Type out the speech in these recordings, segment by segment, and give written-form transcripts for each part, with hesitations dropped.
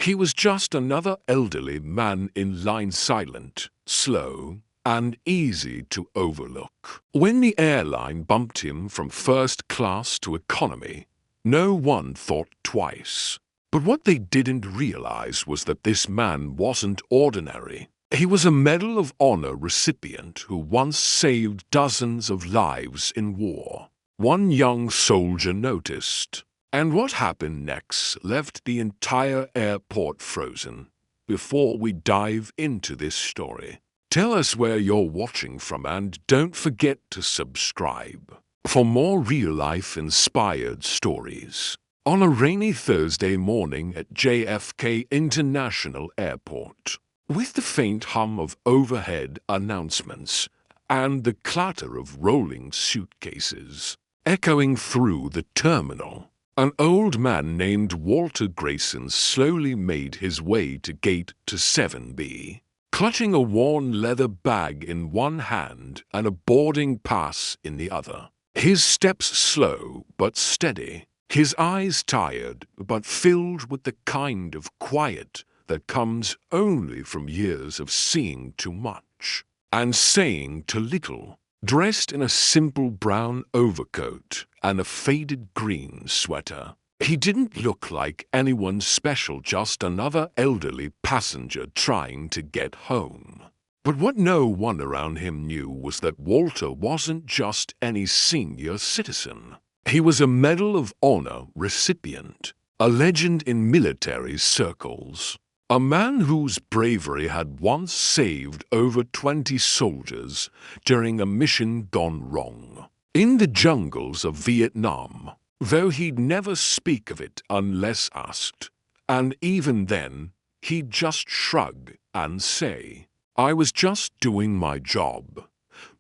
He was just another elderly man in line, silent, slow, and easy to overlook. When the airline bumped him from first class to economy, no one thought twice. But what they didn't realize was that this man wasn't ordinary. He was a Medal of Honor recipient who once saved dozens of lives in war. One young soldier noticed, and what happened next left the entire airport frozen. Before we dive into this story, tell us where you're watching from and don't forget to subscribe for more real-life inspired stories. On a rainy Thursday morning at JFK International Airport, with the faint hum of overhead announcements and the clatter of rolling suitcases echoing through the terminal, an old man named Walter Grayson slowly made his way to Gate 7B, clutching a worn leather bag in one hand and a boarding pass in the other. His steps slow but steady, his eyes tired but filled with the kind of quiet that comes only from years of seeing too much and saying too little. Dressed in a simple brown overcoat and a faded green sweater, he didn't look like anyone special, just another elderly passenger trying to get home. But what no one around him knew was that Walter wasn't just any senior citizen. He was a Medal of Honor recipient, a legend in military circles, a man whose bravery had once saved over 20 soldiers during a mission gone wrong in the jungles of Vietnam, though he'd never speak of it unless asked, and even then he'd just shrug and say, "I was just doing my job,"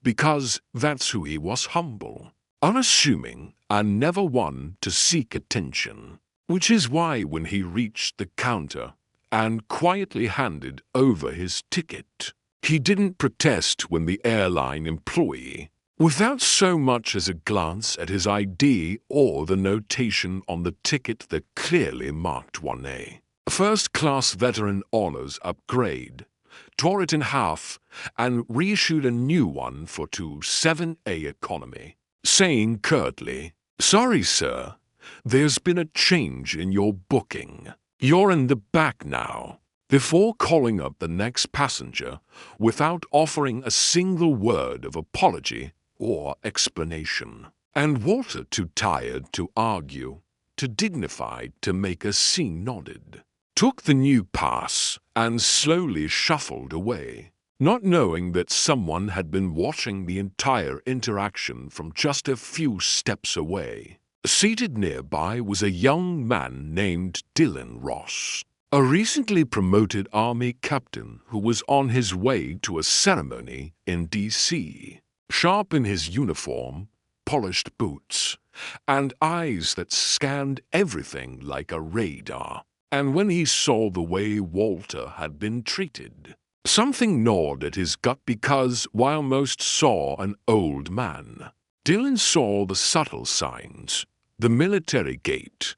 because that's who he was, humble, unassuming, and never one to seek attention. Which is why when he reached the counter and quietly handed over his ticket, he didn't protest when the airline employee, without so much as a glance at his ID or the notation on the ticket that clearly marked 1A, First Class Veteran Honors Upgrade, tore it in half and reissued a new one for 7A Economy, saying curtly, "Sorry, sir, there's been a change in your booking. You're in the back now," before calling up the next passenger without offering a single word of apology or explanation. And Walter, too tired to argue, too dignified to make a scene, nodded, took the new pass, and slowly shuffled away, not knowing that someone had been watching the entire interaction from just a few steps away. Seated nearby was a young man named Dylan Ross, a recently promoted Army captain who was on his way to a ceremony in D.C. Sharp in his uniform, polished boots, and eyes that scanned everything like a radar. And when he saw the way Walter had been treated, something gnawed at his gut, because while most saw an old man, Dylan saw the subtle signs, the military gait,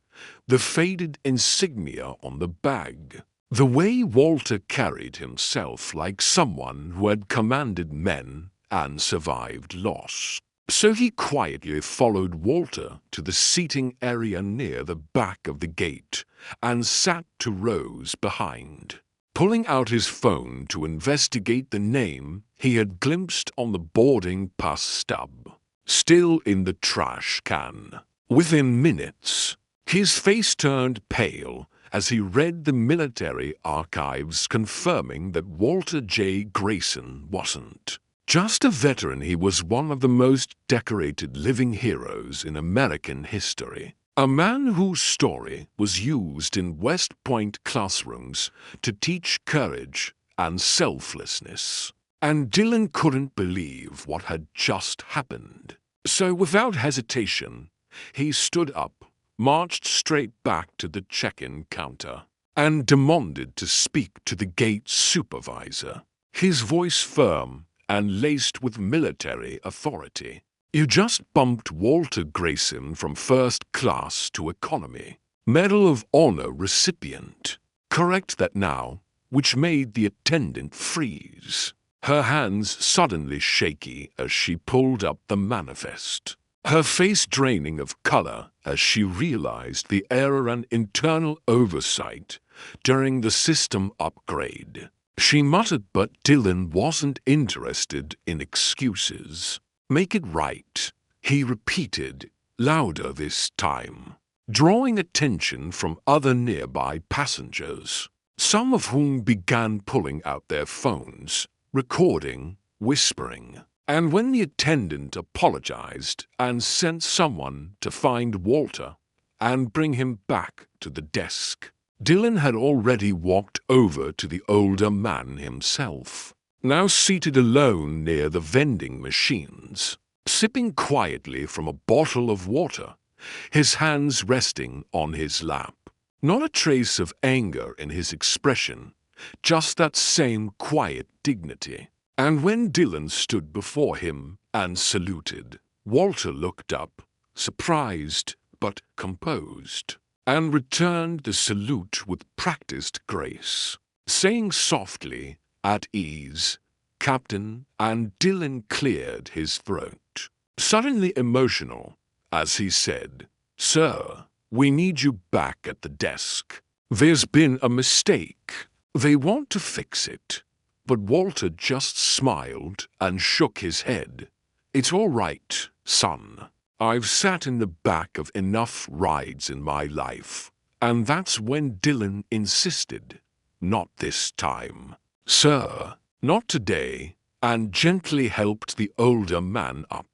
the faded insignia on the bag, the way Walter carried himself like someone who had commanded men and survived loss. So he quietly followed Walter to the seating area near the back of the gate and sat 2 rows behind, pulling out his phone to investigate the name he had glimpsed on the boarding pass stub, still in the trash can. Within minutes, his face turned pale as he read the military archives confirming that Walter J. Grayson wasn't just a veteran. He was one of the most decorated living heroes in American history, a man whose story was used in West Point classrooms to teach courage and selflessness. And Dylan couldn't believe what had just happened. So without hesitation, he stood up, marched straight back to the check-in counter, and demanded to speak to the gate supervisor, his voice firm and laced with military authority. "You just bumped Walter Grayson from first class to economy, Medal of Honor recipient. Correct that now, which made the attendant freeze, her hands suddenly shaky as she pulled up the manifest, her face draining of color as she realized the error and internal oversight during the system upgrade. She muttered, but Dylan wasn't interested in excuses. "Make it right," he repeated, louder this time, drawing attention from other nearby passengers, some of whom began pulling out their phones, recording, whispering. And when the attendant apologized and sent someone to find Walter and bring him back to the desk, Dylan had already walked over to the older man himself, now seated alone near the vending machines, sipping quietly from a bottle of water, his hands resting on his lap. Not a trace of anger in his expression, just that same quiet dignity. And when Dylan stood before him and saluted, Walter looked up, surprised but composed, and returned the salute with practiced grace, saying softly, "At ease, Captain," and Dylan cleared his throat, suddenly emotional, as he said, "Sir, we need you back at the desk. There's been a mistake. They want to fix it." But Walter just smiled and shook his head. "It's all right, son. I've sat in the back of enough rides in my life." And that's when Dylan insisted, "Not this time, sir, not today," and gently helped the older man up,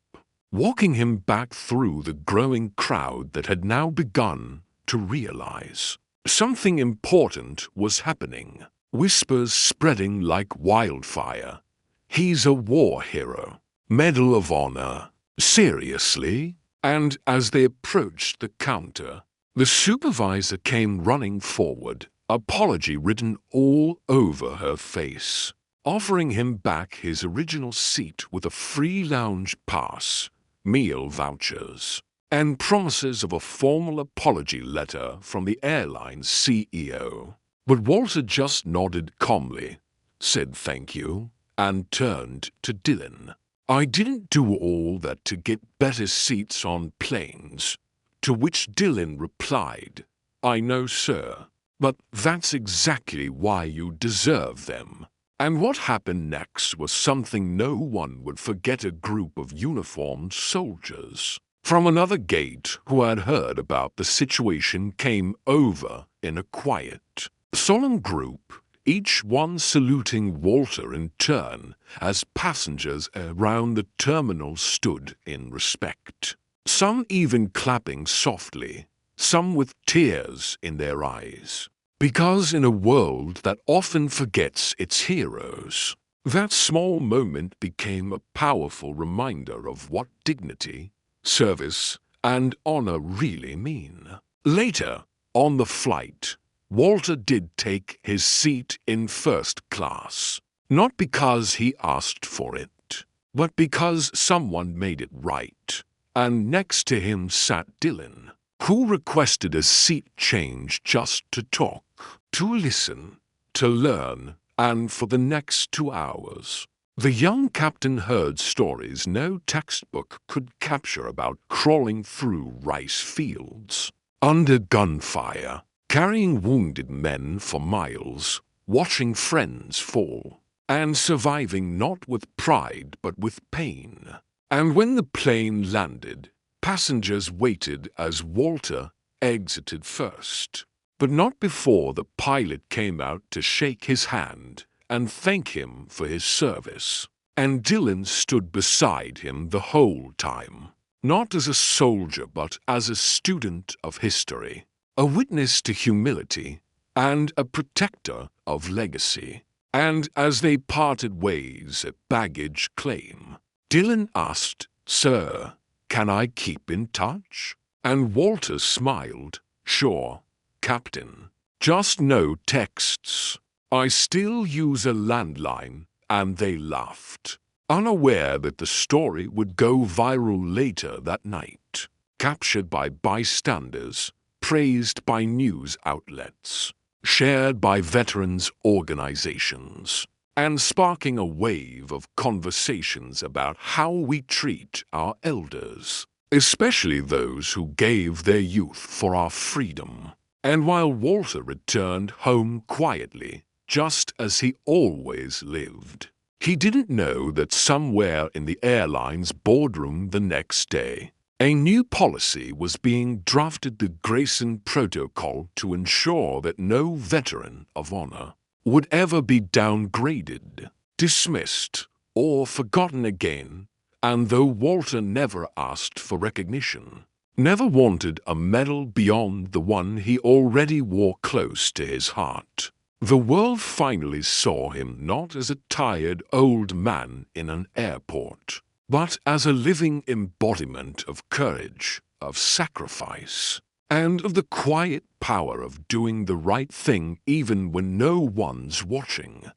walking him back through the growing crowd that had now begun to realize something important was happening. Whispers spreading like wildfire. "He's a war hero. Medal of Honor. Seriously?" And as they approached the counter, the supervisor came running forward, apology written all over her face, offering him back his original seat with a free lounge pass, meal vouchers, and promises of a formal apology letter from the airline's CEO. But Walter just nodded calmly, said thank you, and turned to Dylan. "I didn't do all that to get better seats on planes," to which Dylan replied, "I know, sir, but that's exactly why you deserve them." And what happened next was something no one would forget. A group of uniformed soldiers from another gate who had heard about the situation came over in a quiet, solemn group, each one saluting Walter in turn as passengers around the terminal stood in respect, some even clapping softly, some with tears in their eyes. Because in a world that often forgets its heroes, that small moment became a powerful reminder of what dignity, service, and honor really mean. Later, on the flight, Walter did take his seat in first class, not because he asked for it, but because someone made it right. And next to him sat Dylan, who requested a seat change just to talk, to listen, to learn, and for the next 2 hours. The young captain heard stories no textbook could capture about crawling through rice fields, under gunfire, carrying wounded men for miles, watching friends fall, and surviving not with pride but with pain. And when the plane landed, passengers waited as Walter exited first, but not before the pilot came out to shake his hand and thank him for his service. And Dylan stood beside him the whole time, not as a soldier but as a student of history, a witness to humility, and a protector of legacy. And as they parted ways at baggage claim, Dylan asked, "Sir, can I keep in touch?" And Walter smiled, "Sure, Captain. Just no texts. I still use a landline." And they laughed, unaware that the story would go viral later that night, captured by bystanders, praised by news outlets, shared by veterans' organizations, and sparking a wave of conversations about how we treat our elders, especially those who gave their youth for our freedom. And while Walter returned home quietly, just as he always lived, he didn't know that somewhere in the airline's boardroom the next day, a new policy was being drafted, the Grayson Protocol, to ensure that no veteran of honor would ever be downgraded, dismissed, or forgotten again. And though Walter never asked for recognition, never wanted a medal beyond the one he already wore close to his heart, the world finally saw him not as a tired old man in an airport, but as a living embodiment of courage, of sacrifice, and of the quiet power of doing the right thing even when no one's watching.